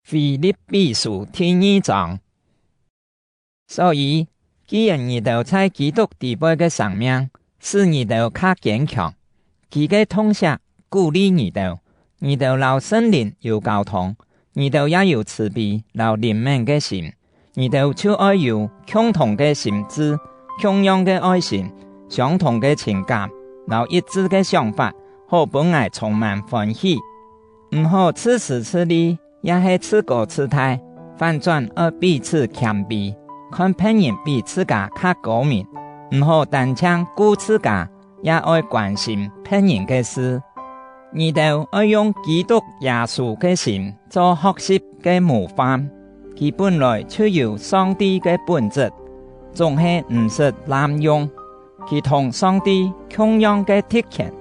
腓立比书第2章。所以，既然你哋在基督地位嘅上面，使你哋較堅強，佢嘅通殺鼓勵你哋留聖靈有交通，你哋也有慈悲，留憐憫嘅心，你哋就愛有共同嘅心智、同樣嘅愛心、相同嘅情感，留一致嘅想法，好本愛充滿歡喜，唔好自私自利，也係自高自大，反轉而彼此謙卑，看別人比自家較高明，唔好單搶顧自家，也愛關心別人嘅事。你哋愛用基督耶穌嘅心做學習嘅模範，佢本來就有上帝嘅本質，總係唔識濫用，佢同上帝同樣嘅特權，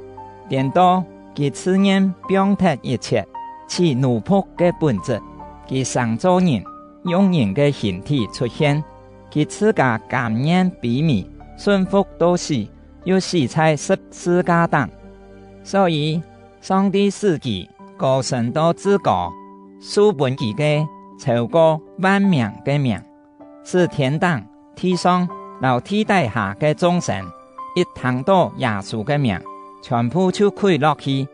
顛倒佢自然表達一切，其奴僕嘅本質，佢想做人，用人嘅形體出現，佢自家甘願卑微，順服到死，又死在十字架上。所以上帝使佢高升到至高，賜本佢嘅超過萬名嘅名，使天堂、地上、地底下嘅眾生，一聽到耶穌嘅名，全部就跪落去，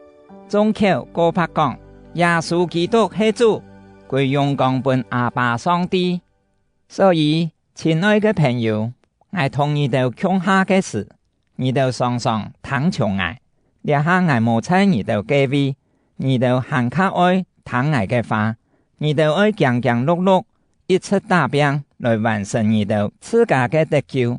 眾口高拍講：耶穌基督係主，歸榮光本阿爸上帝。所以，親愛嘅朋友，我同你哋講下嘅事，你哋常常聽從我。列下我無猜你哋嘅位，你哋行較愛聽我嘅話，你哋愛強強碌碌，一切打拼來完成你哋自家嘅得救，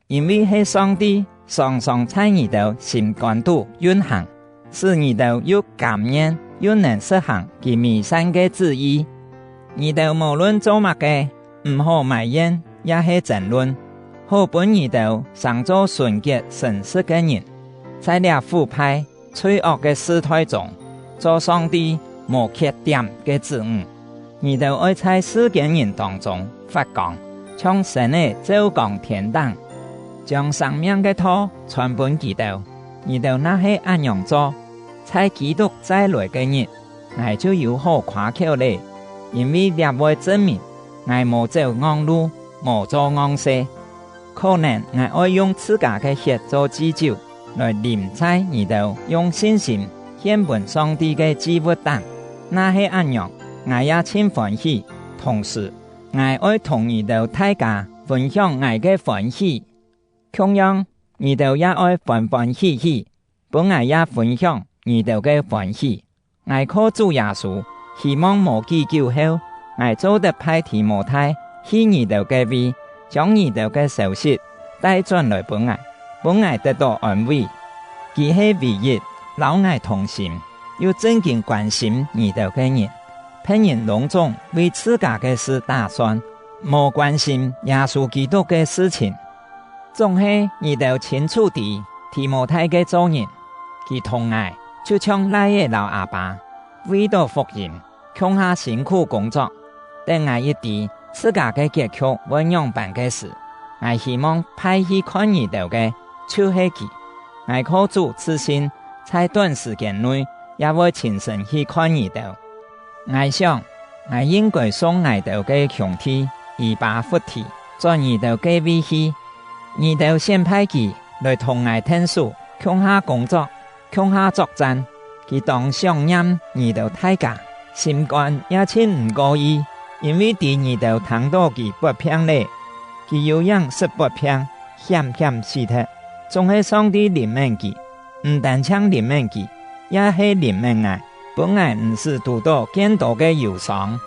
因為係上帝常常在你哋心肝度運行，使你哋又甘願又能實行佢美善嘅旨意。你哋無論做乜嘅，唔好埋怨，也係爭論，好本你哋常做純潔誠實嘅人。在這腐敗罪惡嘅時代中，做上帝無缺點嘅子女，你哋愛在世間人當中發光，像神嘅照光天燈，將生命嘅道傳本佢哋。你哋那係安樣做，在基督再來嘅日，我就有好誇口咧，因為列位證明我無走戇路，無做戇事，可能我愛用自家嘅血做基酒，來臨在你哋用信心獻本上帝嘅祭物當，那係安樣，我也真歡喜。同時，我愛同你哋大家分享我嘅歡喜，同樣你哋也愛歡歡喜喜，本我也分享你哋嘅歡喜。我靠主耶穌，希望無幾久後，我做得派提摩太去你哋嘅位，將你哋嘅消息帶轉來本我得到安慰。佢係唯一老我同心，又真正關心你哋嘅人。別人隆重為自家嘅事打算，無關心耶穌基督嘅事情。總係你哋清楚地提摩太嘅做人，佢同我就像賴嘅老阿爸，為到福音強下辛苦工作，等我一啲自家嘅結局溫養辦嘅事，我希望派去看你哋嘅就是佢。我靠主自信，在短時間內也會親身去看你哋。我想，我應該送你哋嘅兄弟以巴弗提在你哋嘅位去，你哋先派佢來同我聽書，共下工作，共下作戰。佢當想念你哋大家，心肝也真唔過意，因為第你哋聽到佢不平咧，佢有樣實不平，險死他。總係上帝憐憫佢，唔單搶憐憫佢，也係憐憫我。本來唔是拄到見到嘅憂傷，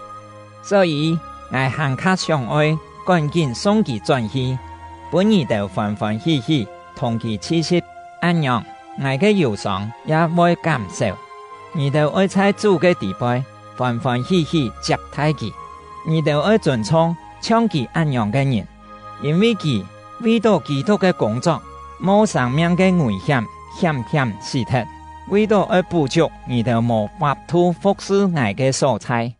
所以我行卡上愛，趕緊送佢轉去，本意就歡歡喜喜同佢黐實，安樣我嘅憂傷也會減少。你就愛在主嘅地位，歡歡喜喜接待佢，你就愛尊重像佢安樣嘅人，因為佢為到基督嘅工作。冇生命嘅危險，險死他。為到而補足，你就冇法度服侍我嘅所在。